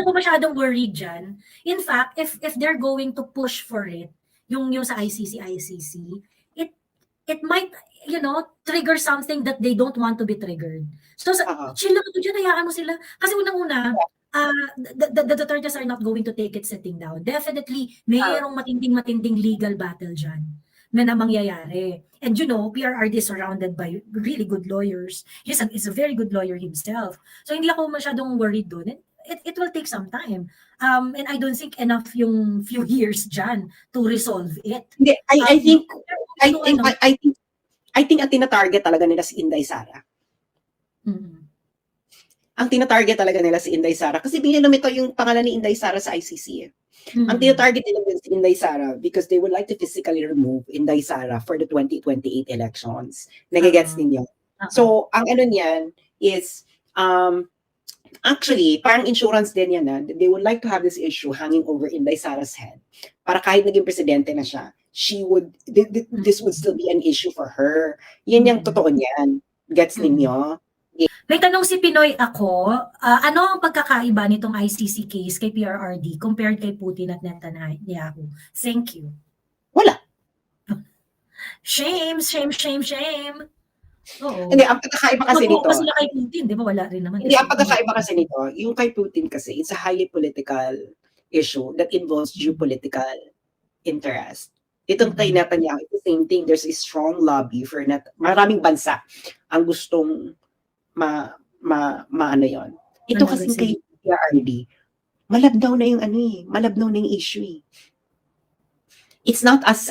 ako masyadong worried dyan. In fact, if they're going to push for it, yung sa ICC, it it might, trigger something that they don't want to be triggered. So, Oo. chill lang ako dyan, hayaan mo sila. Kasi unang-una, the Dutertes are not going to take it sitting down. Definitely, mayroong matinding legal battle dyan na mangyayari. And PRRD is surrounded by really good lawyers. He's a very good lawyer himself. So, hindi ako masyadong worried doon. It will take some time. And I don't think enough yung few years dyan to resolve it. Hindi, I think ano, I think ang tina-target talaga nila si Inday Sara. Ang tina-target talaga nila si Inday Sara kasi binilumito yung pangalan ni Inday Sara sa ICC. Ang tina-target nila si Inday Sara because they would like to physically remove Inday Sara for the 2028 elections. Nagigets ninyo? So, ang ano niyan is actually, parang insurance din yan na they would like to have this issue hanging over Inday Sara's head. Para kahit naging presidente na siya, this would still be an issue for her. Yan yung totoo niyan. Gets ninyo? May tanong si Pinoy ako, ano ang pagkakaiba nitong ICC case kay PRRD compared kay Putin at Netanyahu? Thank you. Wala. Shame. Oo. Hindi, ang pagkakaiba kasi nito. Kasi sila kay Putin, di ba? Wala rin naman. Hindi, ang pagkakaiba kasi nito, yung kay Putin kasi, it's a highly political issue that involves geopolitical interest. Itong kay Netanyahu, it's the same thing. There's a strong lobby for maraming bansa ang gustong ano yon. Ito kasi kay PRRD, malabnaw na yung malabnaw na yung issue It's not as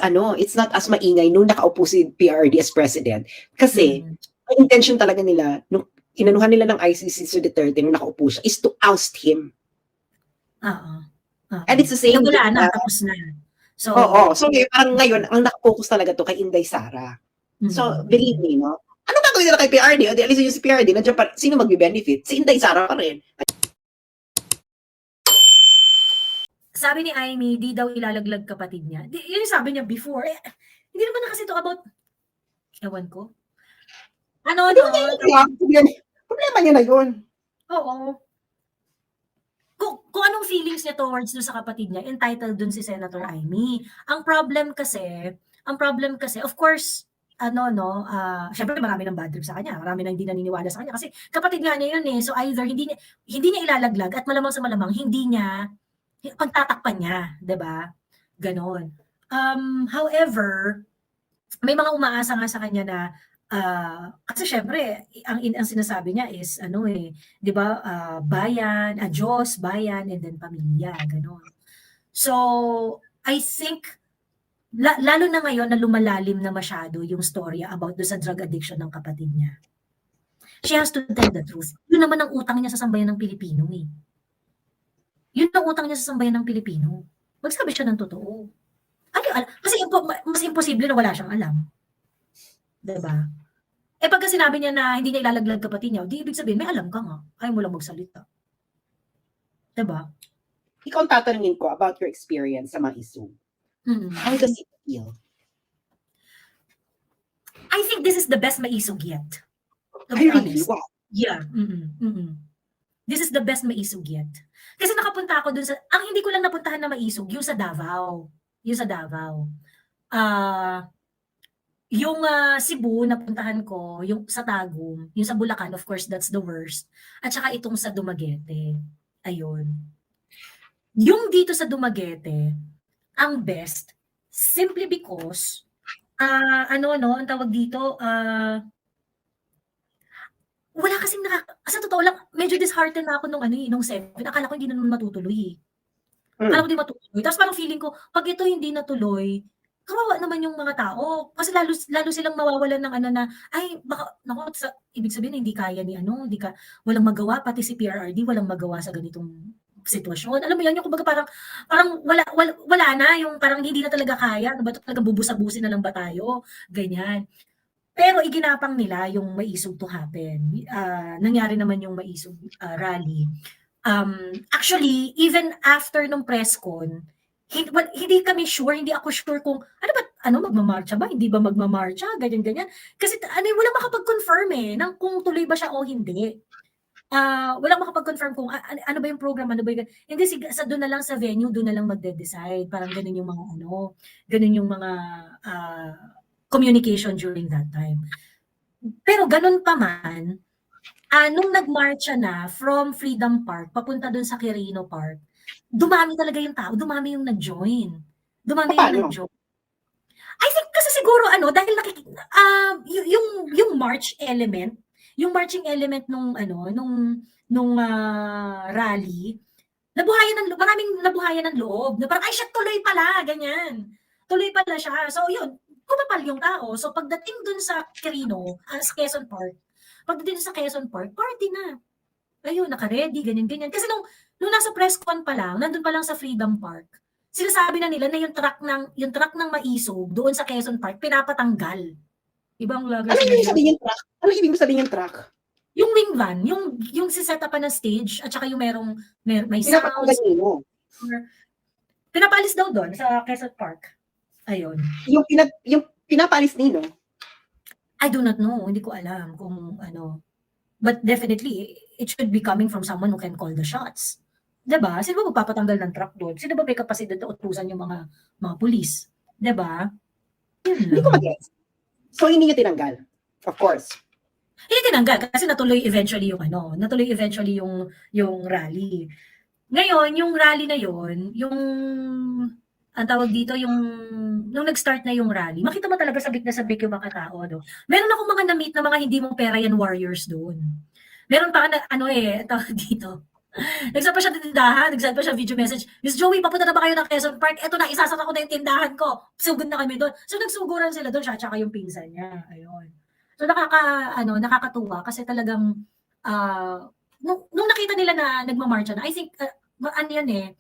maingay nung nakaupo si PRRD as president. Kasi, ang intention talaga nila, nung inanuhan nila ng ICC si Duterte nung nakaupo siya, is to oust him. And it's the same. Wala na, tapos na. So, So, parang ngayon, ang nakafocus talaga to kay Inday Sara. So, believe me, no? Ano gagawin nila kay PRRD? O di alisin yung si PRRD, nandiyan pa, sino magbe-benefit? Si Inday Sara pa rin. Sabi ni Amy, di daw ilalaglag kapatid niya. Yun yung sabi niya before. Hindi naman na kasi ito about, ewan ko. Problema niya na yun. Oo. Kung anong feelings niya towards dun sa kapatid niya, entitled dun si Senator Amy. Ang problem kasi, of course, syempre marami ng bad trip sa kanya, marami na hindi naniniwala sa kanya kasi kapatid nga niya yun So either hindi niya ilalaglag at malamang sa malamang hindi niya pagtatakpan niya, 'di ba? Ganon. However, may mga umaasa nga sa kanya na kasi syempre ang sinasabi niya is 'di ba, bayan, Diyos, bayan, and then pamilya, ganon. So, I think lalo na ngayon na lumalalim na masyado yung story about do sa drug addiction ng kapatid niya. She has to tell the truth. Yun naman ang utang niya sa sambayan ng Pilipino Yun ang utang niya sa sambayan ng Pilipino. Magsabi siya ng totoo. Kasi mas imposible na wala siyang alam. Diba? Pagka sinabi niya na hindi niya ilalaglag kapatid niya, di ibig sabihin, may alam ka nga. Ayaw mo lang magsalita. Diba? Ikaw ang tatanungin ko about your experience sa Maisu. How does it feel? I think this is the best Maisog yet. Really? Wow. Yeah. This is the best Maisog yet. Kasi nakapunta ako dun sa, ang hindi ko lang napuntahan na Maisog, yung sa Davao. Yung Cebu, napuntahan ko, yung sa Tagum, yung sa Bulacan, of course, that's the worst. At saka itong sa Dumaguete. Ayun. Yung dito sa Dumaguete, ang best, simply because, ang tawag dito, wala kasing sa totoo lang, medyo disheartened na ako nung 7. Akala ko hindi na naman matutuloy. Akala ko hindi matutuloy. Tapos parang feeling ko, pag ito hindi natuloy, kawawa naman yung mga tao. Kasi lalo silang mawawalan ng na, ay, baka, ibig sabihin hindi kaya ni walang magawa, pati si PRRD, walang magawa sa ganitong sitwasyon. Alam mo yan, yung kumbaga parang wala na, yung parang hindi na talaga kaya. Ano ba ito, talagang bubusabusin na lang ba tayo? Ganyan. Pero iginapang nila yung Maisog to happen. Nangyari naman yung Maisog rally. Actually, even after nung press con, hindi kami sure, hindi ako sure kung magmamarcha ba? Hindi ba magmamarcha? Ganyan. Kasi walang makapag-confirm ng kung tuloy ba siya o hindi. walang makapag-confirm kung ano ba yung program, ano ba yung hindi sa doon na lang sa venue, doon na lang magde-decide. Parang gano'n yung mga ano, gano'n yung mga communication during that time. Pero gano'n pa man, nung nagmarcha na from Freedom Park papunta doon sa Quirino Park, dumami talaga yung tao, dumami yung nag-join. Dumami yung Paano? nag-join. I think kasi siguro ano dahil yung march element, yung marching element nung ano nung rally, maraming nabuhayan ng loob. Na parang ay shit tuloy pala ganyan. Tuloy pala siya. So yun, kumapal yung tao. So pagdating dun sa Quirino, sa Quezon Park, pagdating sa Quezon Park, party na. Ayun, naka-ready, ganyan-ganyan. Kasi nung nasa press con pa lang, nandun pa lang sa Freedom Park, sinasabi na nila na yung truck ng Maisog doon sa Quezon Park pinapatanggal. Ibang vlogger Ano yung sinabi. sabihin yung truck? Ano ibig mo sabihin yung truck? Yung wing van, yung si-set up pa ng stage at saka yung may Pinapatanggal sounds. nino. Pinapalis daw doon sa Quezon Park. Ayun. Yung pinapaalis nino. I do not know. Hindi ko alam kung ano. But definitely, it should be coming from someone who can call the shots. 'Di ba? Sino ba magpapatanggal ng truck doon? Sino ba may kapasidad na utusan yung mga pulis? 'Di ba? Yun Hindi ko lang. mag-gets. So, hindi niya tinanggal. Of course. Hindi tinanggal kasi natuloy eventually yung rally. Ngayon, yung rally na yun, ang tawag dito, nung nag-start na yung rally, makita mo talaga sabik na sabik yung mga tao, no? Meron akong mga na-meet na mga hindi mo pera yan warriors doon. Meron pa na, tawag dito. Nag-send pa siya ng tindahan, nag-send pa siya video message. Miss Joey, papunta na ba kayo ng Quezon Park? Eto na, isasara ko na yung tindahan ko. Sugod na kami doon. So, nagsuguran sila doon, siya at saka yung pinsan niya. Ayun. So, nakakatuwa kasi talagang, nung nakita nila na nagmamarcha na, I think, ano yan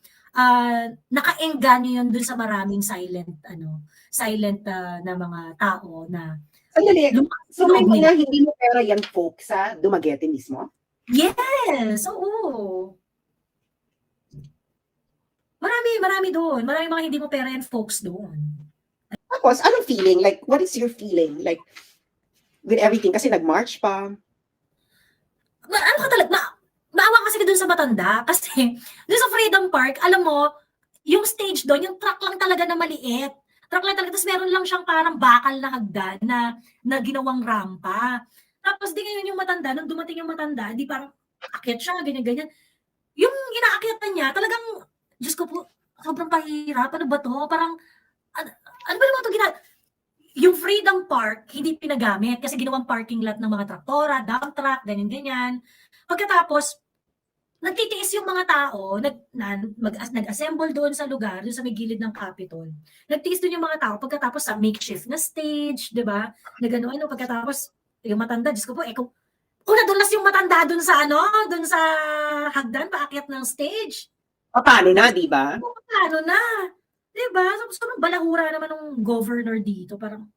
nakaengganyo yun dun sa maraming silent na mga tao na Sandali. lumakas So, sa may loob nila. mga hindi mo pera yan folk sa Dumaguete mismo? Yes! Oo. Marami doon. Marami mga hindi mo pera yan folks doon. Tapos, anong feeling? Like, what is your feeling? Like, with everything? Kasi nag-march pa. Ano ka talaga, maawa kasi doon sa matanda. Kasi, doon sa Freedom Park, alam mo, yung stage doon, yung truck lang talaga na maliit. Truck lang talaga, tapos meron lang siyang parang bakal na hagdan na ginawang rampa. Tapos di ngayon yung matanda, nung dumating yung matanda, di parang akyat siya, ganyan-ganyan. Yung inaakyatan niya, talagang, Diyos ko po, sobrang pahirap. Ano ba to? Parang, ano ba naman ito yung Freedom Park, hindi pinagamit kasi ginawang parking lot ng mga traktora, dump truck, ganyan-ganyan. Pagkatapos, nagtitiis yung mga tao, nag-assemble doon sa lugar, doon sa may gilid ng Capitol. Nagtiis doon yung mga tao pagkatapos sa makeshift na stage, di ba? Nagano-ano, pagkatapos, yung matanda, Diyos ko po, kung nadulas yung matanda doon doon sa hagdan, paakyat ng stage. Paano na, di ba? Paano na? Di ba? Sobrang balahura naman ng governor dito, parang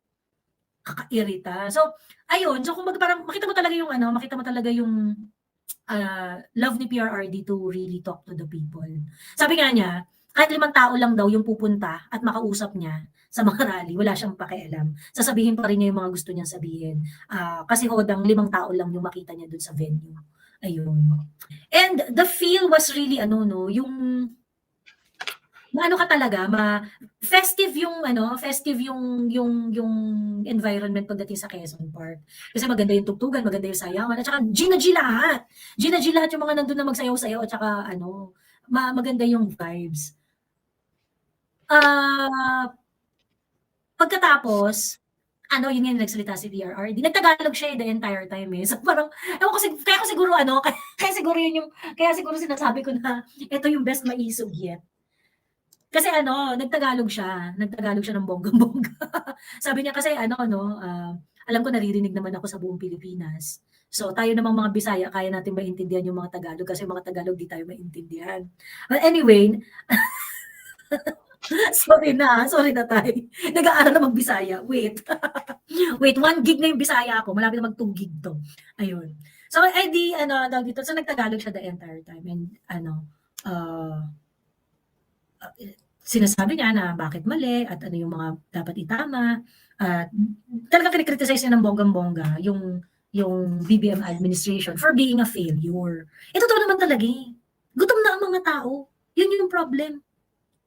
kakairita. So, ayun, so kung parang makita mo talaga yung love ni PRRD to really talk to the people. Sabi nga niya, kahit 5 tao lang daw yung pupunta at makausap niya sa mga rally, wala siyang pakialam. Sasabihin pa rin niya yung mga gusto niyang sabihin. Kasi hodang 5 tao lang yung makita niya dun sa venue. Ayun. And the feel was really yung ka talaga, festive yung environment pagdating sa Quezon Park. Kasi maganda yung tugtugan, maganda yung sayawan, at saka Gina G lahat. Gina G lahat yung mga nandun na magsayaw-sayaw, at saka maganda yung vibes. Pagkatapos, yun nga nagsalita si PRRD. Nagtagalog siya the entire time eh. So parang, kaya siguro sinasabi ko na ito yung best maisog yet. Kasi nagtagalog siya ng bonggang-bongga. Sabi niya kasi alam ko naririnig naman ako sa buong Pilipinas. So tayo namang mga Bisaya, kaya natin maintindihan yung mga Tagalog kasi mga Tagalog di tayo maintindihan. But anyway, sorry na tay. Nag-aaral na mag-Bisaya. Wait. Wait, 1 gig na yung Bisaya ko. Malapit na mag 2 gig to. Ayun. So, dito. So, nagtagalog siya the entire time. And, sinasabi niya na bakit mali at ano yung mga dapat itama. At talagang kinikriticize niya ng bonggang-bongga yung BBM administration for being a failure. Eh, totoo naman talaga eh. Gutom na ang mga tao. Yun yung problem.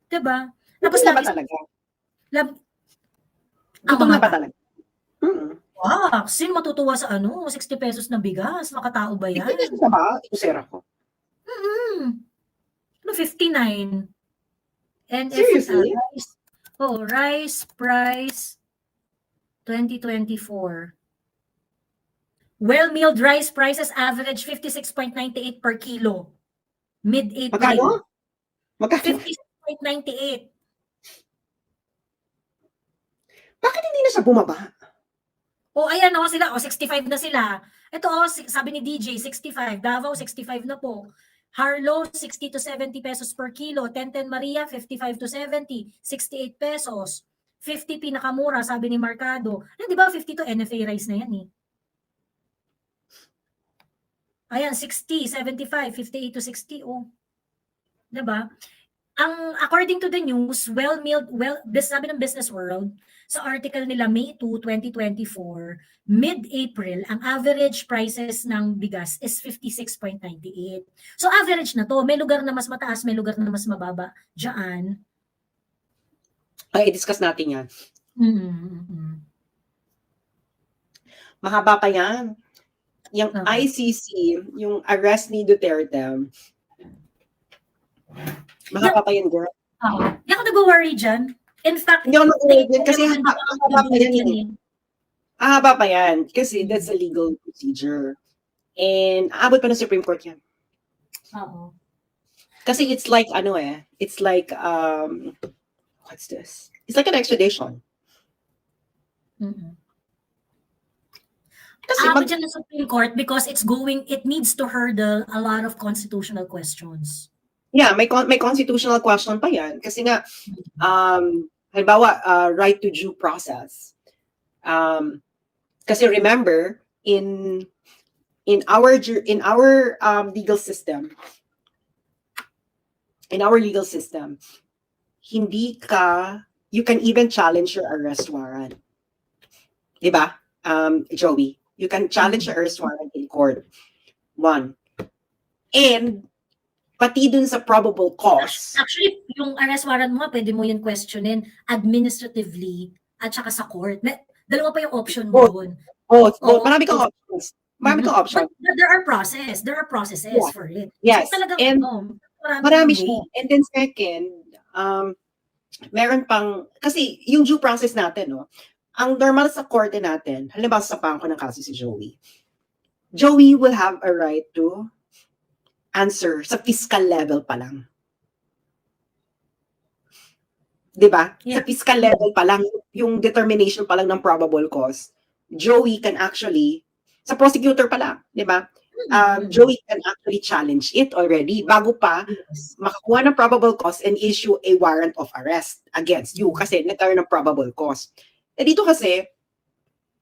Diba? Tapos Gutom na ba lagi, talaga? ang Gutom mga na ba tao. talaga? Mm. Sino matutuwa sa 60 pesos na bigas? Makatao ba yan? Ito na ba? Ikusera ko. Ano, 59. And if Seriously? rice price 2024. Well-milled rice prices average 56.98 per kilo. Mid-April. Magkano? Magkano? 56.98. Bakit hindi na siya bumaba? Ayan sila, 65 na sila. Ito sabi ni DJ, 65. Davao, 65 na po. Harlow, 60 to 70 pesos per kilo. Tenten Maria, 55 to 70, 68 pesos. 50 pinakamura, sabi ni Marcado. Di ba 50 to NFA rice na yan eh. Ayan, 60, 75, 58 to 60. Diba? According to the news, sabi ng Business World, sa article nila May 2, 2024, mid-April, ang average prices ng bigas is 56.98. So average na to. May lugar na mas mataas, may lugar na mas mababa. Diyan. Ay, i-discuss natin yan. Mahaba pa yan. Yung ICC, yung arrest ni Duterte, mahaba pa yan, girl. Hindi ako nag-worry dyan. In fact, hindi ako nag-worry dyan kasi mahaba pa yan eh. Mahaba pa yan kasi that's a legal procedure. And aabot pa ng Supreme Court yan. Kasi it's like, it's like, what's this? It's like an extradition. Kasi dyan ng Supreme Court because it needs to hurdle a lot of constitutional questions. Yeah, may constitutional question pa yan. Kasi nga, halimbawa, right to due process. Kasi remember, in our legal system, you can even challenge your arrest warrant. Diba, Joey? You can challenge your arrest warrant in court. One. And, pati dun sa probable cause. Actually, yung arrest warrant mo, pwede mo yun questionin administratively at saka sa court. Dalawa pa yung option mo dun. Marami kang options. But there are processes for it. Yes. So, talagang, and marami siya. And then second, meron pang, kasi yung due process natin, ang normal sa korte natin, halimbawa sa pangko ng kaso si Joey will have a right to answer sa fiscal level pa lang. Diba? Yeah. Sa fiscal level pa lang, yung determination pa lang ng probable cause, Joey can actually, sa prosecutor pa lang, diba? Joey can actually challenge it already bago pa makakuha ng probable cause and issue a warrant of arrest against you kasi nagkaroon ng probable cause. Eh dito kasi,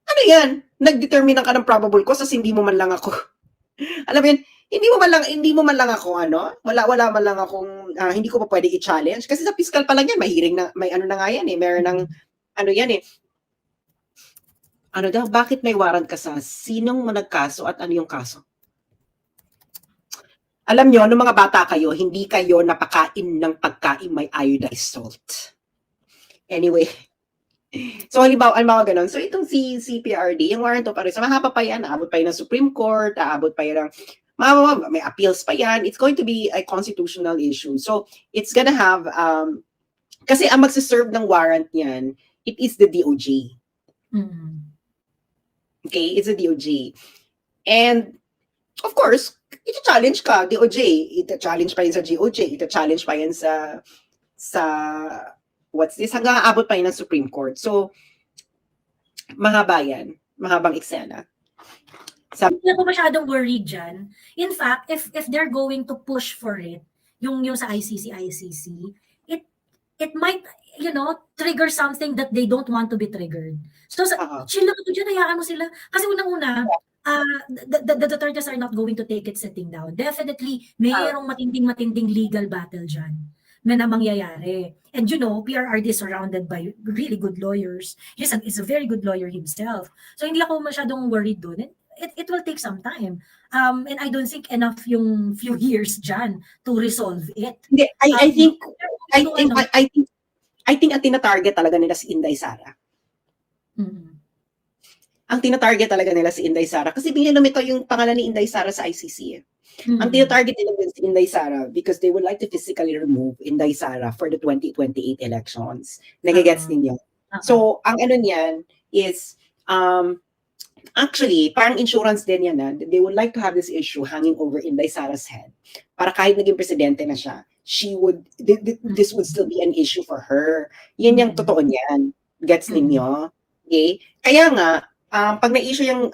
ano yan? Nag-determine ka ng probable cause kasi hindi mo man lang ako. Alam mo yan, hindi mo man lang ako wala man lang akong hindi ko pa pwede i-challenge kasi sa fiscal pa lang yan, may hearing na, may ano na nga yan eh, meron ng bakit may warrant ka sa sinong nagkaso at ano yung kaso? Alam nyo, nung mga bata kayo, hindi kayo napakain ng pagkain may iodized salt. Anyway, so halimbawa ganun. So itong si PRD, yung warrant of arrest, mahaba pa yan, aabot pa yan ng Supreme Court, aabot pa yan ng may appeals pa yan. It's going to be a constitutional issue. So it's gonna have, kasi ang magsiserve ng warrant niyan, it is the DOJ. Okay, it's a DOJ. And of course, ita-challenge ka, DOJ, ita-challenge pa yan sa DOJ, ita-challenge pa yan sa what's this, hanggang aabot pa yun ng Supreme Court. So, mahaba yan. Mahabang eksena. Hindi ako masyadong worried dyan. In fact, if they're going to push for it, yung sa ICC, it might, trigger something that they don't want to be triggered. So, chill lang ito dyan, hayaan mo sila. Kasi unang-una, the Dutertes are not going to take it sitting down. Definitely, mayroong matinding legal battle dyan na mangyayari. And PRRD is surrounded by really good lawyers. He's a very good lawyer himself. So hindi ako masyadong worried doon. it will take some time. And I don't think enough yung few years dyan to resolve it. Hindi, I think, I So, think, ano, I think ang tina-target talaga nila si Inday Sara. mm, Ang tina-target talaga nila si Inday Sara. Kasi binanumito yung pangalan ni Inday Sara sa ICC. Ang mm, tina-target nila din si Inday Sara because they would like to physically remove Inday Sara for the 2028 elections. Nagigets ninyo? So, ang ano niyan is, actually, parang insurance din yan. They would like to have this issue hanging over Inday Sara's head. Para kahit naging presidente na siya, this would still be an issue for her. Yan yung totoo niyan. Gets ninyo? Okay? Kaya nga, pag na-issue yung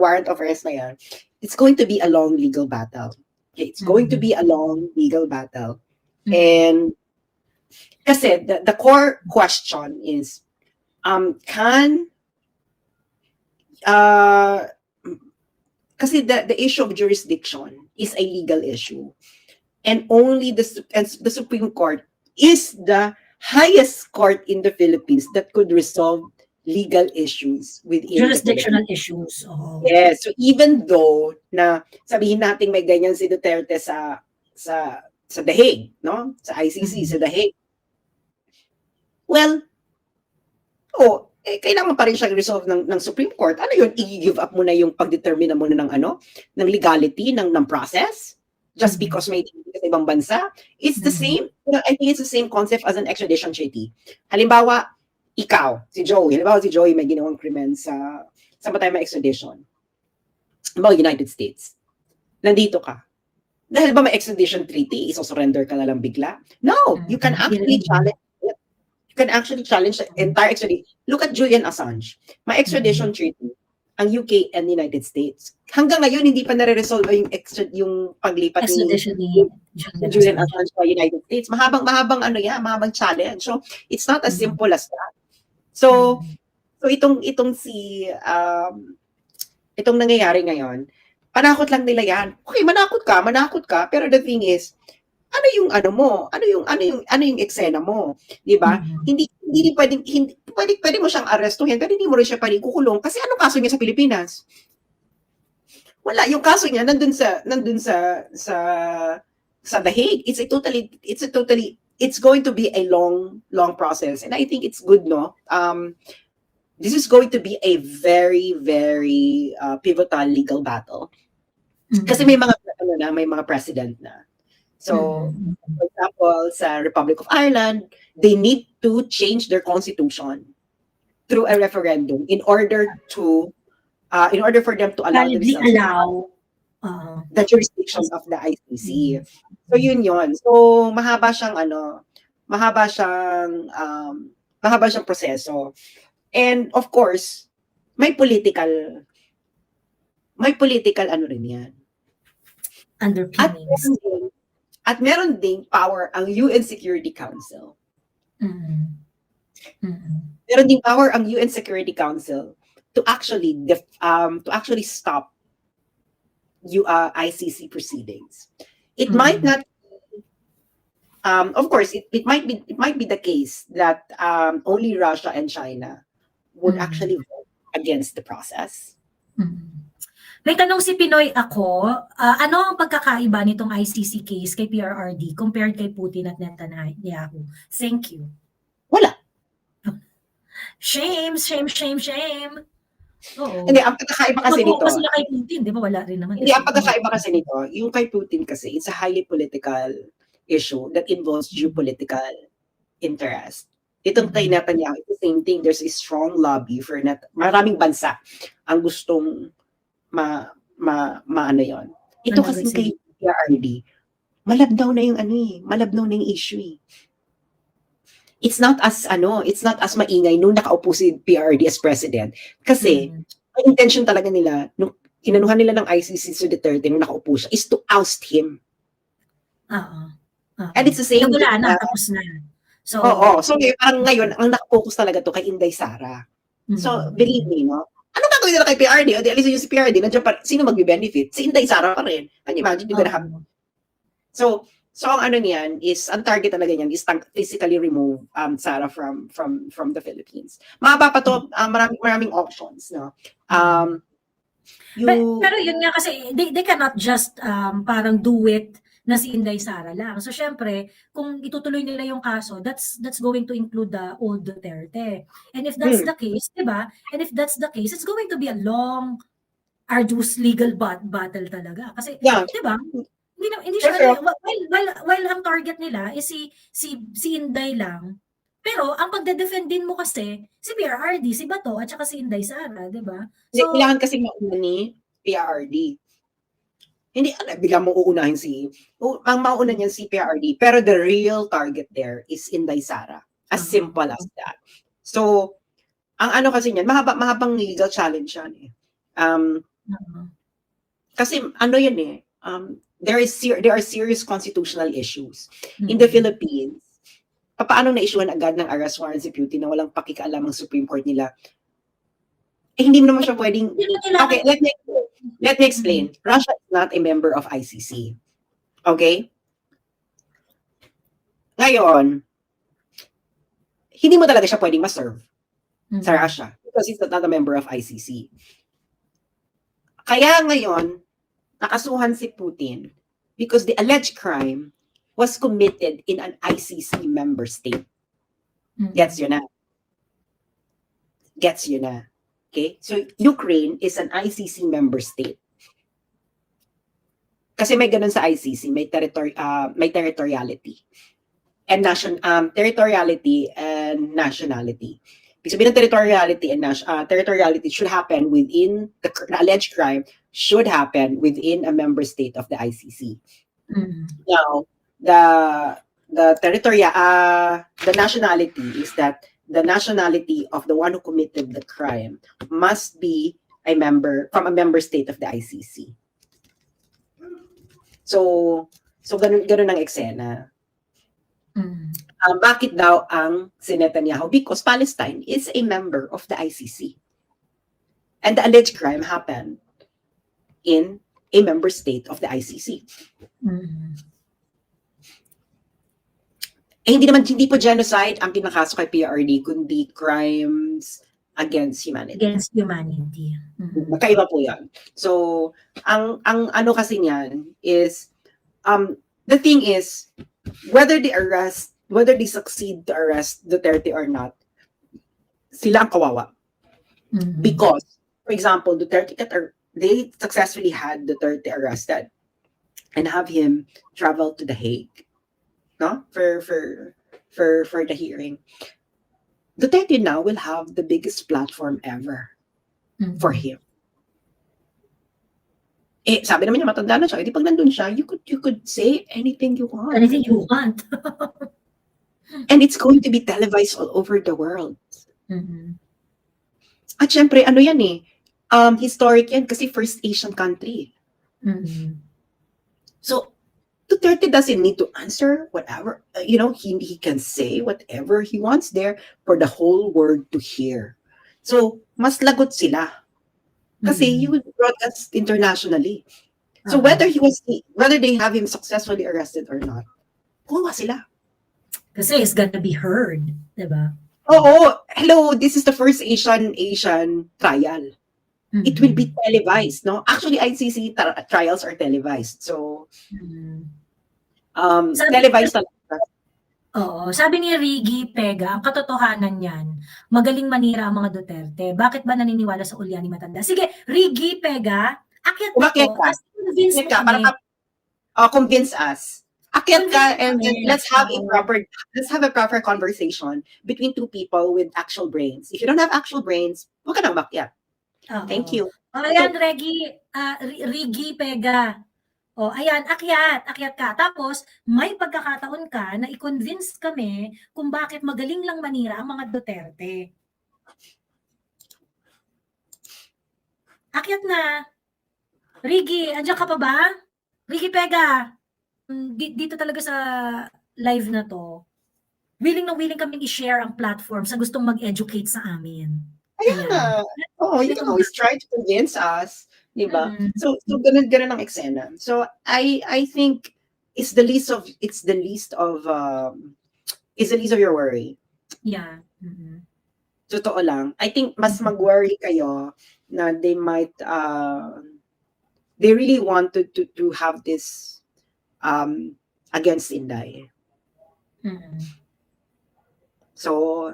warrant of arrest na yan, it's going to be a long legal battle. Okay? It's going to be a long legal battle. And kasi the core question is, kasi the issue of jurisdiction is a legal issue. And only the Supreme Court is the highest court in the Philippines that could resolve legal issues within jurisdictional issues. Oh. Yes, so even though na sabihin natin may ganyan si Duterte sa The Hague, no? Sa ICC, sa The Hague. Well, kailangan pa rin siyang resolve ng Supreme Court. Ano yun? I-give up mo na yung pagdetermine mo na ng legality, ng process? Just because may sa ibang bansa? It's the same, I think it's the same concept as an extradition treaty. Halimbawa, ikaw, si Joey may ginawang krimen sa ba tayo may extradition? Halimbawa, United States. Nandito ka. Dahil ba may extradition treaty, iso-surrender ka na lang bigla? No, you can actually challenge it. You can actually challenge the entire extradition. Look at Julian Assange. May extradition treaty ang UK and the United States. Hanggang ngayon, hindi pa nare-resolve yung paglipat ni Julian Assange sa United States. Mahabang challenge. So, it's not as simple as that. So itong nangyayari ngayon, panakot lang nila yan. Okay, manakot ka, pero the thing is, ano yung eksena mo, 'di ba? Hindi pwede mo siyang arestuhin, pero hindi mo rin siya pwedeng kukulong kasi ano kaso niya sa Pilipinas? Wala, yung kaso niya nandun sa The Hague. It's going to be a long process, and I think it's good, no? This is going to be a very, very pivotal legal battle. Kasi may mga president na. So, for example, sa Republic of Ireland, they need to change their constitution through a referendum in order for them to allow themselves the jurisdiction of the ICC. So yun. So mahaba siyang proseso. And of course, may political ano rin yan. Underpinnings. At meron ding power ang UN Security Council. Meron ding power ang UN Security Council to actually stop ICC proceedings. It might not. Of course, it might be the case that only Russia and China would actually vote against the process. May tanong si Pinoy ako, ano ang pagkakaiba nitong ICC case kay PRRD compared kay Putin at Netanyahu? Thank you. Wala. Shame. Oo. Hindi, ang pagkakaiba kasi nito. Kasi kay Putin, di ba? Wala rin naman. Hindi, ang pagkakaiba kasi nito, yung kay Putin kasi, it's a highly political issue that involves geopolitical interest. Itong kay Netanyahu, it's the same thing. There's a strong lobby for maraming bansa ang gustong maano yon. Ito kasi kay PRRD, malabnaw na yung issue. It's not as maingay nung nakaupo si PRRD as president. Kasi, ang intention talaga nila, nung inanuhan nila ng ICC si Duterte nung nakaupo siya, is to oust him. And it's the same thing. Wala na, tapos na. So, So, parang ngayon, ang nakapokus talaga to kay Inday Sara. So, believe me, no? Ano gagawin nila kay PRRD? O di alisin yung si PRRD, nandiyan pa, sino magbe-benefit? Si Inday Sara pa rin. Can you imagine? You're gonna have... So ang ano niyan is, ang target talaga niyan is physically remove Sara from the Philippines. Mahaba pa to, maraming options, no? Pero yun nga kasi they cannot just parang do it na si Inday Sara lang. So syempre, kung itutuloy nila yung kaso, that's going to include the old Duterte. And if that's the case, 'di ba? And if that's the case, it's going to be a long arduous legal battle talaga. Kasi Yeah. 'di ba? Hindi siya Pero, while ang target nila is si Inday lang. Pero ang pagde-defend din mo kasi si PRRD, si Bato at saka si Inday Sara, 'di ba? So kailangan kasi mauna ni PRRD. Hindi, biglang mo uunahin ang mauna niyan si PRRD, pero the real target there is Inday Sara. As simple as that. So, ang ano kasi niyan, mahabang legal challenge yan eh. Kasi ano yan eh, there are serious constitutional issues. In the Philippines, paano na-issuean agad ng arrest warrant si Putin na walang pakikialam ang Supreme Court nila? Eh, hindi mo naman siya pwedeng... Okay, let me explain. Russia is not a member of ICC. Okay? Ngayon, hindi mo talaga siya pwedeng ma-serve sa Russia because it's not a member of ICC. Kaya ngayon, nakasuhan si Putin because the alleged crime was committed in an ICC member state. Gets you na? Gets you na? Okay? So, Ukraine is an ICC member state. Kasi may ganun sa ICC, may territoriality. And territoriality and nationality. Ibig sabihin ng territoriality should happen within the alleged crime should happen within a member state of the ICC. Now, the nationality is that the nationality of the one who committed the crime must be from a member state of the ICC. So ganun ang eksena. Bakit daw ang si Netanyahu? Because Palestine is a member of the ICC. And the alleged crime happened in a member state of the ICC. Eh, hindi po genocide ang kinakaso kay PRD, kundi crimes against humanity. Against humanity. Magkaiba po yan. So, ang ano kasi niyan is, the thing is, whether they succeed to arrest Duterte or not, sila ang kawawa. Because, for example, they successfully had Duterte arrested and have him travel to The Hague, no, for the hearing. Duterte now will have the biggest platform ever for him. Eh, sabi naman niya, matanda na siya. Eh, di pag nandun siya, you could say anything you want. Anything you want. And it's going to be televised all over the world. At syempre, ano yan eh, historic yan kasi first Asian country. So, Duterte doesn't need to answer whatever, he can say whatever he wants there for the whole world to hear. So, mas lagot sila. Kasi he will broadcast internationally. So, whether they have him successfully arrested or not, kuha sila. Kasi it's gonna be heard, diba? Oo, hello, this is the first Asian trial. It will be televised, no? Actually, ICC trials are televised. So, televised talaga. Oo. Sabi ni Riggy Pega, ang katotohanan niyan, magaling manira ang mga Duterte. Bakit ba naniniwala sa Ulyani Matanda? Sige, Riggy Pega, akyat na Umakyat to. ka. Convince mo kami. Convince us. Akyat ka and let's have a proper conversation between two people with actual brains. If you don't have actual brains, huwag ka nang umakyat. Thank you. Ayan, Riggy Pega. Ayan, akyat ka. Tapos, may pagkakataon ka na i-convince kami kung bakit magaling lang manira ang mga Duterte. Akyat na. Riggy, andiyan ka pa ba? Riggy Pega. Dito talaga sa live na to, willing na willing kaming i-share ang platform sa gustong mag-educate sa amin. Ayan na. You can always try to convince us. Diba? So ganun ang eksena. So I think it's the least of your worry. Yeah. totoo lang. I think mas mag-worry kayo na they might, they really want to have this against Inday. Mm. So,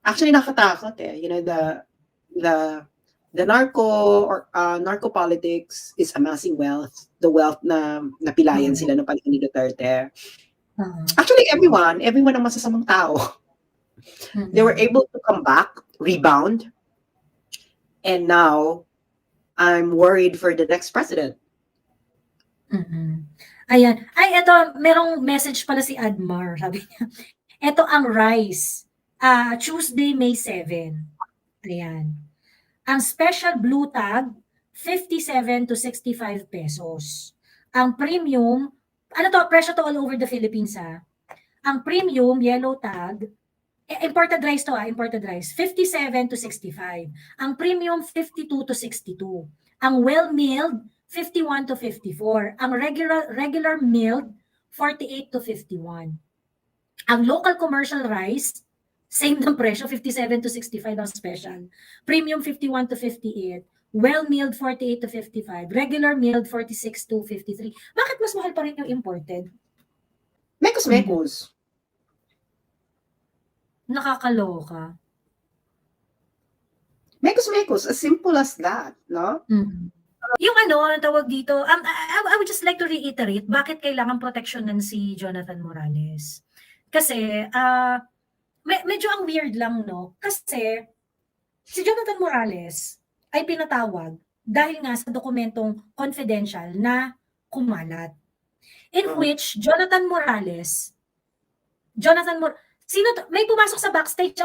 actually nakatakot eh. You know, the narco politics is amassing wealth. The wealth na napilayan sila ng panahon ni Duterte. Actually, everyone ang masasamang tao. They were able to come back, rebound, and now I'm worried for the next president. Ayan. Ay, ito, merong message pala si Admar. Sabi niya, ito ang rice. Tuesday, May 7. Ayan. Ang special blue tag, 57 to 65 pesos. Ang premium, ano to, presyo to all over the Philippines ha. Ang premium, yellow tag, imported rice to imported rice, 57 to 65. Ang premium, 52 to 62. Ang well-milled, 51 to 54. Ang regular milled, 48 to 51. Ang local commercial rice, same ng presyo, 57 to 65 ang special. Premium, 51 to 58. Well-milled, 48 to 55. Regular milled, 46 to 53. Bakit mas mahal pa rin yung imported? Mekos. Nakakaloka. Mekos, as simple as that, no? Yung ang tawag dito, I would just like to reiterate, bakit kailangan proteksyonan si Jonathan Morales? Kasi, medyo ang weird lang, no? Kasi, si Jonathan Morales ay pinatawag dahil nga sa dokumentong confidential na kumalat. In which, may pumasok sa backstage,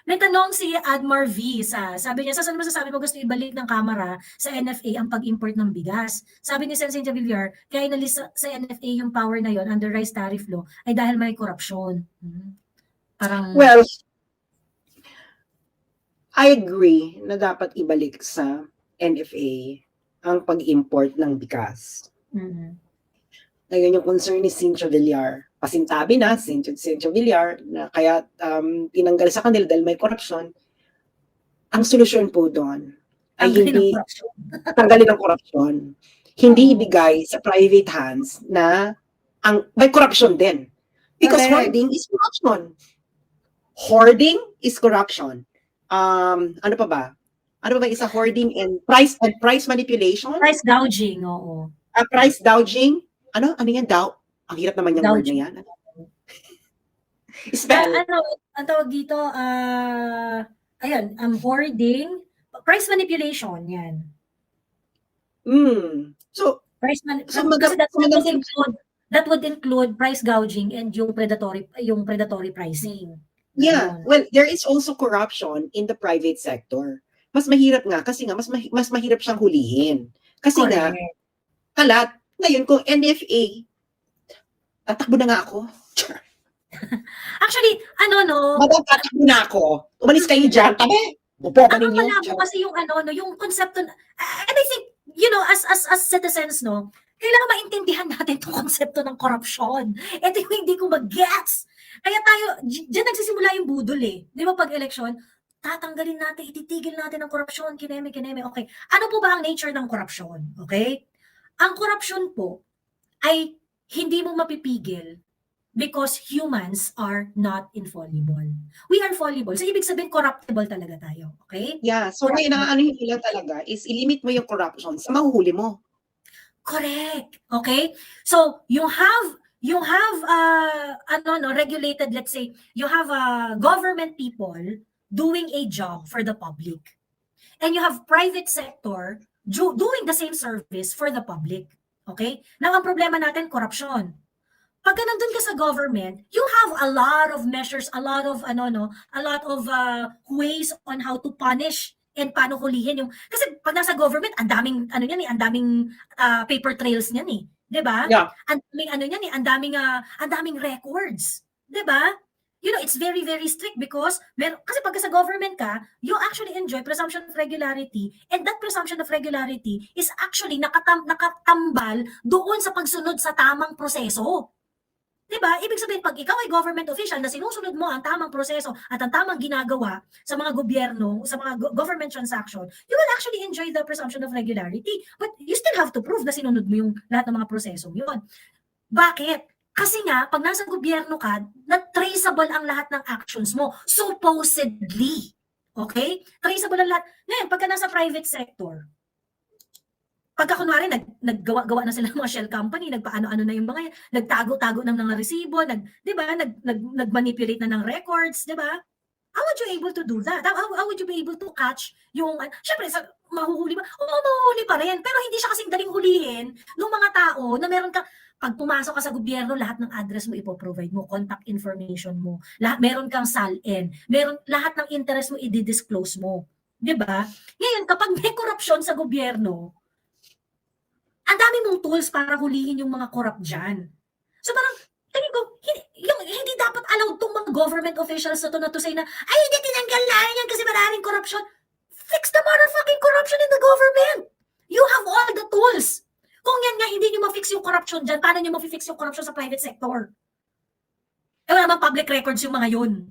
may tanong si Admar V. Sabi niya, saan masasabi mo gusto ibalik ng Kamara sa NFA ang pag-import ng bigas? Sabi ni Sen. Cynthia Villar, kaya inalis sa NFA yung power na yon under rice tariff law ay dahil may korupsyon. Parang... Well, I agree na dapat ibalik sa NFA ang pag-import ng bigas. Ngayon yung concern ni Cynthia Villar. Pasintabi na Cynthia Villar na kaya tinanggal sa kanila dahil may korupsyon. Ang solusyon po doon ay hindi tanggalin ang korupsyon. Hindi ibigay sa private hands na may korupsyon din. Because hoarding is corruption. Hoarding is corruption. Ano pa ba? Ano ba isa hoarding and price manipulation? Price gouging, oo. Price gouging? Ano yan daw? Ang hirap naman yung word na yan. Spell. Ang tawag dito, hoarding, price manipulation, yan. So, kasi that would include price gouging and yung predatory pricing. Yeah, well, there is also corruption in the private sector. Mas mahirap nga kasi nga mas mahirap siyang hulihin. Kasi nga kalat ngayon kung NFA tatakbo na nga ako. Actually, Madam, tatakbo na ako. Umalis kayo dyan. Tabi! Buboka ninyo. Malabo kasi yung yung konsepto, and I think, as citizens, kailangan maintindihan natin itong konsepto ng korupsyon. Ito yung hindi ko mag-gets. Kaya tayo, dyan nagsisimula yung budol eh. Di ba pag eleksyon, tatanggalin natin, ititigil natin ang korupsyon, kineme. Okay. Ano po ba ang nature ng korupsyon? Okay? Ang korupsyon po ay hindi mo mapipigil because humans are not infallible. We are fallible. So, ibig sabihin, corruptible talaga tayo. Okay? Yeah. So, ngayon, ano yung ilan talaga is ilimit mo yung corruption sa mahuhuli mo. Correct. Okay? So, you have regulated, let's say, you have government people doing a job for the public. And you have private sector doing the same service for the public. Okay? Now, ang problema natin, corruption. Pag nandun ka sa government, you have a lot of measures, a lot of ways on how to punish and paano hulihin yung kasi pag nasa government, ang daming paper trails niyan eh, 'di ba? Yeah. Ang daming records, 'di ba? It's very very strict because kasi pag sa government ka, you actually enjoy presumption of regularity, and that presumption of regularity is actually nakatambal doon sa pagsunod sa tamang proseso. 'Di ba? Ibig sabihin, pag ikaw ay government official na sinusunod mo ang tamang proseso at ang tamang ginagawa sa mga gobyerno, sa mga government transaction, you will actually enjoy the presumption of regularity. But you still have to prove na sinunod mo yung lahat ng mga prosesong yun. Bakit? Kasi nga, pag nasa gobyerno ka, na-traceable ang lahat ng actions mo. Supposedly. Okay? Traceable ang lahat. Ngayon, pagka nasa private sector, pagka kunwari naggawa-gawa na sila ng mga shell company, nagpaano-ano na yung mga yan, nagtago-tago ng mga resibo, 'di ba? Nagmanipulate na ng records, 'di ba? How would you able to do that? How would you be able to catch yung syempre sa mahuhuli ba? Oo, mahuhuli pa rin, pero hindi siya kasing daling hulihin ng mga tao na meron ka pag pumasok ka sa gobyerno, lahat ng address mo ipo-provide mo, contact information mo, lahat meron kang SALN, meron lahat ng interest mo i-disclose mo, 'di ba? Ngayon kapag may korupsyon sa gobyerno, ang dami mong tools para hulihin yung mga corrupt dyan. So parang, tingin ko, hindi dapat allowed tong mga government officials na to say na, ay, hindi tinanggal na yan kasi maraming corruption. Fix the motherfucking corruption in the government. You have all the tools. Kung yan nga, hindi nyo ma-fix yung corruption dyan, paano nyo ma-fix yung corruption sa private sector? Eh, wala naman public records yung mga yun.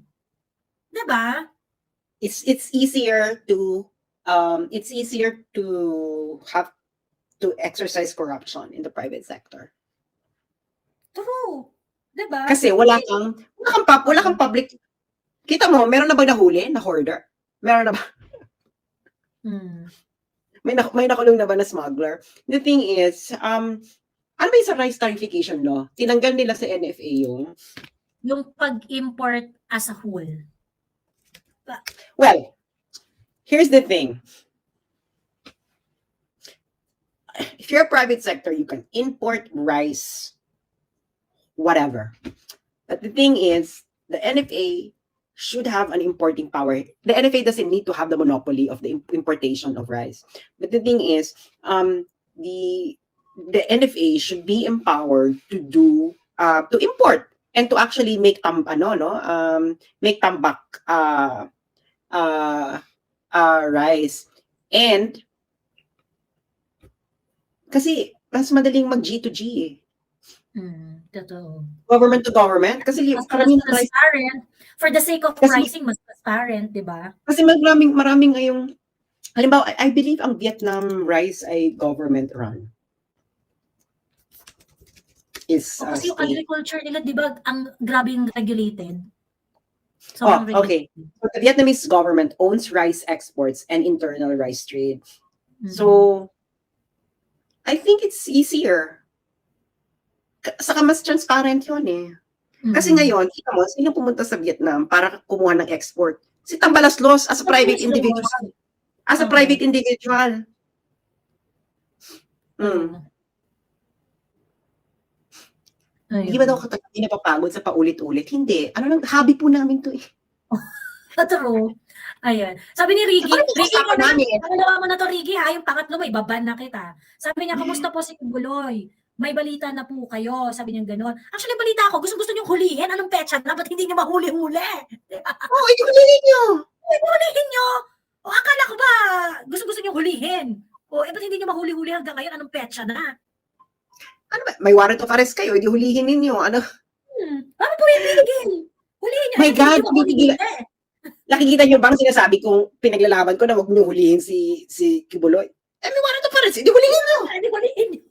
Diba? It's easier to have to exercise corruption in the private sector. True. Diba? Kasi wala kang public. Kita mo, meron na ba nahuli na hoarder? Meron na ba? May nakulong na ba na smuggler? The thing is, ano ba yung sa rice tarification law? Tinanggal nila sa NFA yung pag-import as a whole. Well, here's the thing. If you're a private sector, you can import rice, whatever. But the thing is, the NFA should have an importing power. The NFA doesn't need to have the monopoly of the importation of rice. But the thing is, the NFA should be empowered to import and to actually make make tambak rice. And kasi mas madaling mag G2G eh. Totoo. Government to government. Kasi mas transparent. For the sake of pricing, mas transparent, di ba? Kasi maraming ngayong, halimbawa, I believe ang Vietnam rice ay government run. Kasi yung agriculture nila, di ba, ang grabing regulated. Okay. So the Vietnamese government owns rice exports and internal rice trade. So, I think it's easier. Saka mas transparent yun eh. Kasi ngayon, kita mo, sino pumunta sa Vietnam para kumuha ng export? Si Tambalaslos as a private individual. As a private individual. Hindi ba daw hindi napapagod sa paulit-ulit? Hindi. Hobby po namin to eh. True. Ayan. Sabi ni Riggy, naman na to, Riggy, ha? Yung pangatlo mo, ibaban na kita. Sabi niya, kamusta po si Buloy? May balita na po kayo. Sabi niya gano'n. Actually, balita ko, gusto niyong hulihin. Anong petsa na? Ba't hindi niyo mahuli-huli? Hulihin niyo. Hulihin niyo. O, akala ko ba, gusto niyong hulihin? O, ba't hindi niyo mahuli-huli hanggang ngayon? Anong petsa na? Ano ba? May warrant of arrest kayo, hindi hulihin ninyo. Ano? Ano po ibigin? Hulihin niyo. My God, nakikita niyo bang sinasabi kong pinaglalaban ko na huwag niyo hulihin si Kibuloy? May warrant of arrest, hindi hulihin niyo. Hindi hulihin niyo.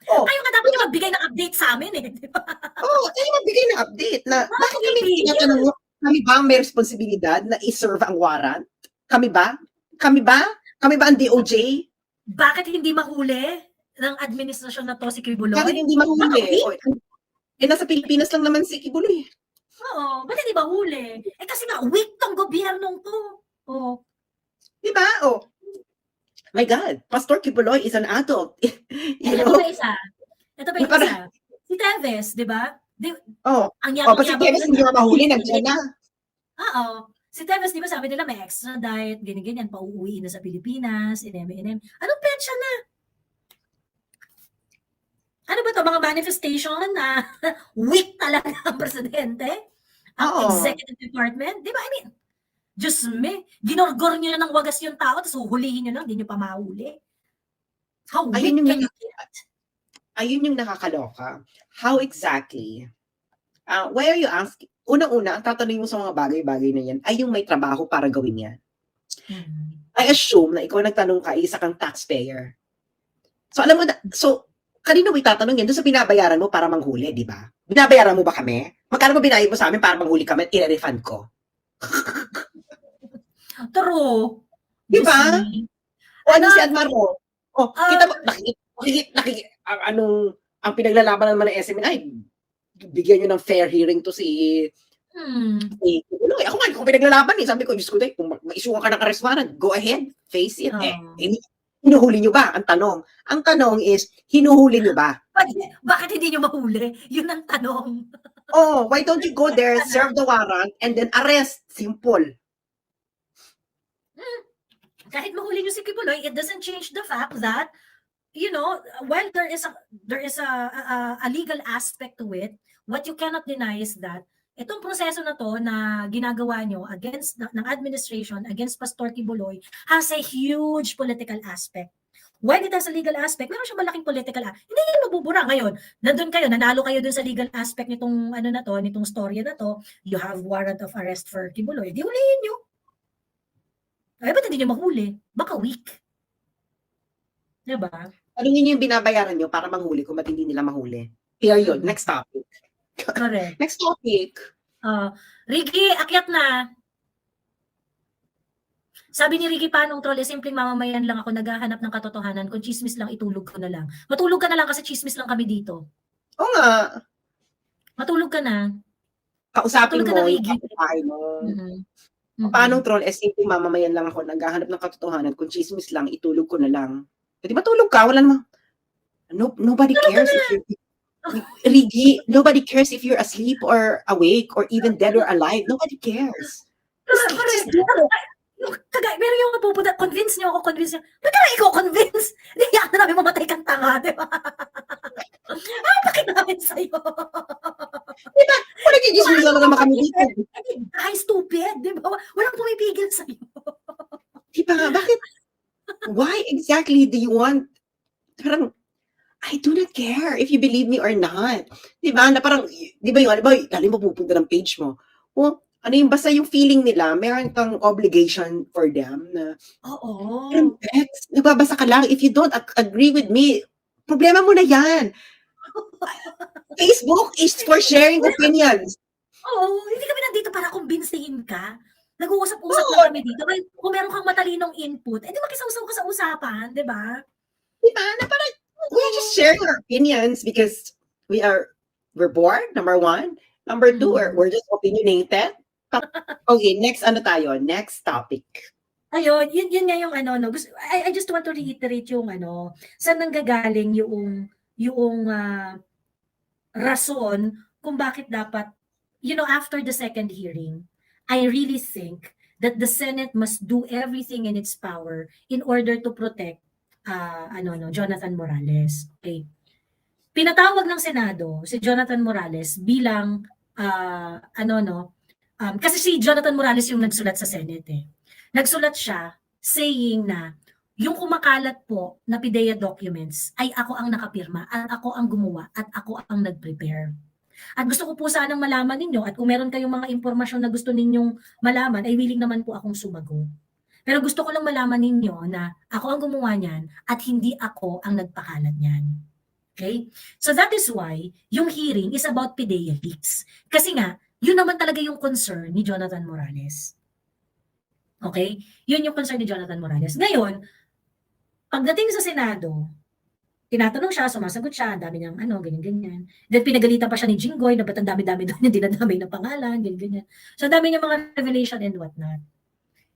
Kayo nga dapat magbigay ng update sa amin eh. Kayo magbigay ng update na bakit kami tinatanong mo, kami ba may responsibilidad na i-serve ang warrant? Kami ba? Kami ba ang DOJ? Bakit hindi mahuli ng administrasyon na to si Kibuloy? Bakit hindi mahuli? Nasa Pilipinas lang naman si Kibuloy. Oo, ba't hindi mahuli? Kasi nga, weak tong gobyernong to. Diba? My God, Pastor Kibuloy is an adult. Ito pa isa. Si Teves, di ba? Ang yabang si Teves hindi na mahuli, nandiyan na. Oo. Si Teves, di ba sabi nila may extradite, ganyan-ganyan, pauuwiin na sa Pilipinas, inem. Anong petsa na? Ano ba to? Mga manifestation na weak talaga ang presidente? Ang executive department? Di ba? I mean, Diyos me, ginorgor nyo na ng wagas yung tao, tapos huhulihin nyo lang, hindi nyo pa mahuli. How weak can you get? Ayun yung nakakaloka. How exactly Why are you asking? Unang-una, ang tatanungin mo sa mga bagay-bagay na yan ay yung may trabaho para gawin yan. I assume na ikaw nagtanong ka, isa kang taxpayer. So alam mo na, kanino mo itatanong yan? Doon sa binabayaran mo para manghuli, di ba? Binabayaran mo ba kami? Magkano mo binayad mo sa amin para manghuli kami at i-refund ko? True. Di ba? Busi. O ano si Admaro? O, Ah, kita mo, ang pinaglalaban naman ng SMNI, bigyan nyo ng fair hearing to si Kibuloy. Ako nga, kung pinaglalaban eh. Sabi ko, Diyos ko, kung ma-issue ka ng arrest warrant, go ahead, face it. Hinuhuli nyo ba? Ang tanong is, hinuhuli nyo ba? Bakit hindi nyo mahuli? Yun ang tanong. Oh, why don't you go there, serve the warrant, and then arrest? Simple. Kahit mahuli nyo si Kibuloy, it doesn't change the fact that, you know, while there is a legal aspect to it, what you cannot deny is that itong proseso na to na ginagawa nyo against ng administration against Pastor Kibuloy has a huge political aspect. While it has a legal aspect, meron siya malaking political aspect. Hindi yan mabubura ngayon. Nandun kayo, nanalo kayo dun sa legal aspect nitong ano na to, nitong storya na to. You have warrant of arrest for Kibuloy. Di huliin nyo. Ay, ba't hindi nyo mahuli? Baka weak. Diba? Tanungin nyo yung binabayaran nyo para manghuli kung ba't hindi nila mahuli. Period. Next topic. Correct. Next topic. Ricky, akyat na. Sabi ni Ricky Panong Troll, simpleng mamamayan lang ako, naghahanap ng katotohanan. Kung chismis lang, itulog ko na lang. Matulog ka na lang kasi chismis lang kami dito. Oo nga. Matulog ka na. Kausapin Matulog ka mo na, yung Ricky. kapitbahay mo. Paanong troll, simpleng mamamayan lang ako, naghahanap ng katotohanan. Kung chismis lang, itulog ko na lang. Pwede matulog ka, wala namang. Nobody cares if you're Rigi, nobody cares if you're asleep or awake or even dead or alive. Nobody cares. Pero yung pupunta, convince niyo ako. Ba't ka ikaw convince? Hindi yan na namin mamatay kang tanga, di ba? Bakit namin sa'yo? Diba? Kung nagkikismis lang naman kami dito. Ay, stupid, di ba? Walang pumipigil sa'yo. Diba? Bakit? Why exactly do you want? Parang, I do not care if you believe me or not. Diba? Na parang, di ba yung, lalo mo pupunta ng page mo. Well, ano yung basta yung feeling nila, meron kang obligation for them na, Oo. nagbabasa ka lang. If you don't agree with me, problema mo na yan. Facebook is for sharing opinions. Oo, hindi kami nandito para kumbinsihin ka. Nag-uusap-usap lang kami dito. Kung meron kang matalinong input, edi makisawsaw ka sa usapan, di ba? Diba? Na parang, we're just sharing our opinions because we're bored, number one. Number two, we're just opinionated. Okay, next next topic. Ayun, yun nga yung ano, no. I just want to reiterate yung ano, saan nanggagaling yung rason kung bakit dapat, after the second hearing, I really think that the Senate must do everything in its power in order to protect Jonathan Morales. Okay. Pinatawag ng Senado si Jonathan Morales bilang kasi si Jonathan Morales yung nagsulat sa Senate eh. Nagsulat siya saying na yung kumakalat po na PIDEA documents ay ako ang nakapirma at ako ang gumawa at ako ang nag-prepare. At gusto ko po sanang malaman ninyo at kung meron kayong mga impormasyon na gusto ninyong malaman ay willing naman po akong sumagot. Pero gusto ko lang malaman ninyo na ako ang gumawa niyan at hindi ako ang nagpakalat niyan. Okay? So that is why yung hearing is about PIDEA leaks. Kasi nga, yun naman talaga yung concern ni Jonathan Morales. Okay? Yun yung concern ni Jonathan Morales. Ngayon, pagdating sa Senado, tinatanong siya, sumasagot siya, ang dami niyang ganyan-ganyan. Then pinagalitan pa siya ni Jinggoy na ba't ang dami-dami doon yung dinadamay ng pangalan, ganyan-ganyan. So ang dami niyang mga revelation and whatnot.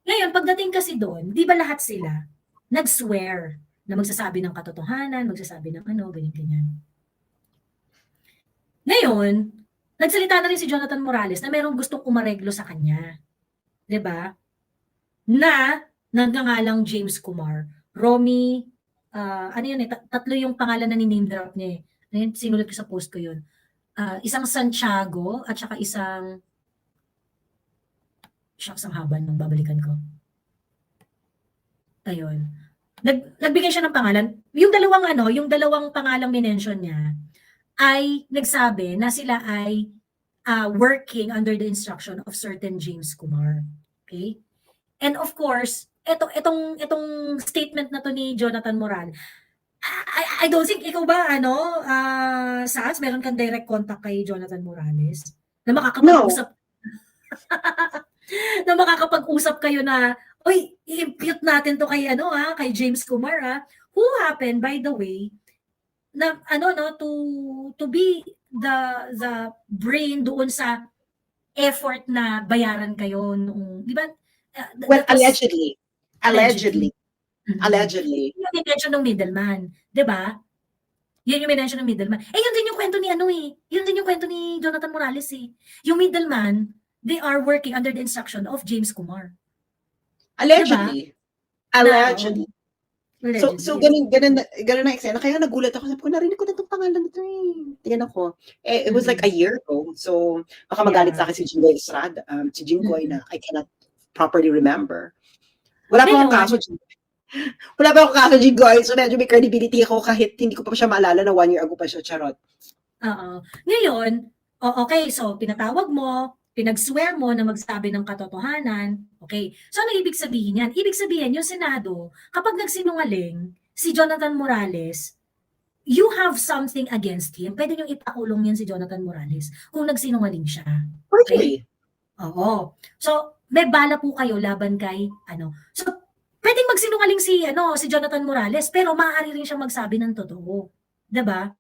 Ngayon, pagdating kasi doon, di ba lahat sila nag-swear na magsasabi ng katotohanan, magsasabi ng ganyan-ganyan. Ngayon, nagsalita na rin si Jonathan Morales na mayroong gustong umareglo sa kanya. 'Di ba? Na nagngangalang James Kumar, Romy, tatlo yung pangalan na ni-name drop niya eh. Sinulat ko sa post ko yun. Isang Santiago at saka isang shucks, ang haba nung babalikan ko. Ayun. Nagbigay siya ng pangalan. Yung dalawang pangalang minention niya ay nagsabi na sila ay working under the instruction of certain James Kumar. Okay? And of course, itong statement na to ni Jonathan Moral, I don't think ikaw ba Sas, meron kang direct contact kay Jonathan Morales na No. makakapag-usap na makakapag-usap kayo na, "Uy, i-impute natin 'to kay kay James Kumar, who happened by the way na to be the brain doon sa effort na bayaran kayo noong, 'di ba? Well, That was allegedly. Allegedly. Mhm. Allegedly. Yun yung minention ng middleman, 'di ba? Yun yung minention ng middleman. Yun din yung kwento ni yun din yung kwento ni Jonathan Morales eh. Yung middleman, they are working under the instruction of James Kumar. Allegedly. Allegedly. So Allegedly. ganun na eksena. Kaya nagulat ako. Sabi ko, narinig ko na itong pangalan nito eh. Tingnan ako. It was like a year ago. So, baka magalit sa akin si Jinggoy Estrada, si Jinggoy na I cannot properly remember. Wala pa akong kaso, wala pa akong kaso, Jinggoy. So, medyo may credibility ako kahit hindi ko pa siya maalala na 1 year ago pa siya, charot. Oo. Ngayon, okay, so pinatawag mo, pinag-swear mo na magsabi ng katotohanan. Okay. So, ano ibig sabihin yan? Ibig sabihin, yung Senado, kapag nagsinungaling, si Jonathan Morales, you have something against him. Pwede nyo ipakulong yan si Jonathan Morales kung nagsinungaling siya. Okay? Oo. So, may bala po kayo laban kay, So, pwedeng magsinungaling si Jonathan Morales, pero maaari rin siyang magsabi ng totoo. 'Di ba?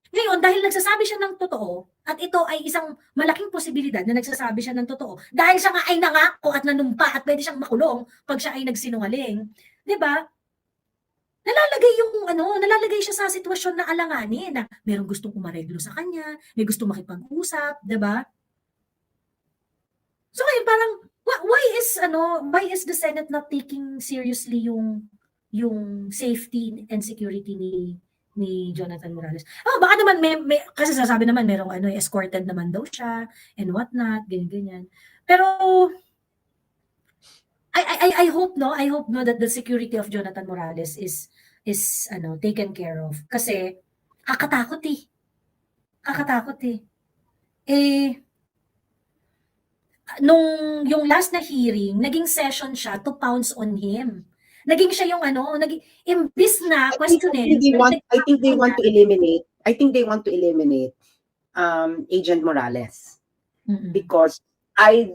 Ngayon, dahil nagsasabi siya ng totoo, at ito ay isang malaking posibilidad na nagsasabi siya ng totoo, dahil siya nga ay nangako at nanumpa at pwede siyang makulong pag siya ay nagsinungaling, 'di ba? Nalalagay siya sa sitwasyon na alanganin na merong gustong umareglo sa kanya, may gustong makipag-usap, 'di ba? So ngayon parang why is the Senate not taking seriously yung safety and security ni Jonathan Morales? Baka naman may kasi sasabi naman merong escorted naman daw siya and what not, ganyan. Pero I hope that the security of Jonathan Morales is taken care of kasi kakatakot eh. Yung last na hearing, naging session siya to pounce on him. Naging siya yung imbis na questionin. I think they want to eliminate Agent Morales. Because I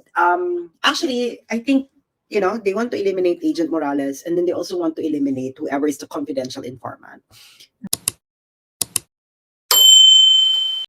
think, they want to eliminate Agent Morales and then they also want to eliminate whoever is the confidential informant.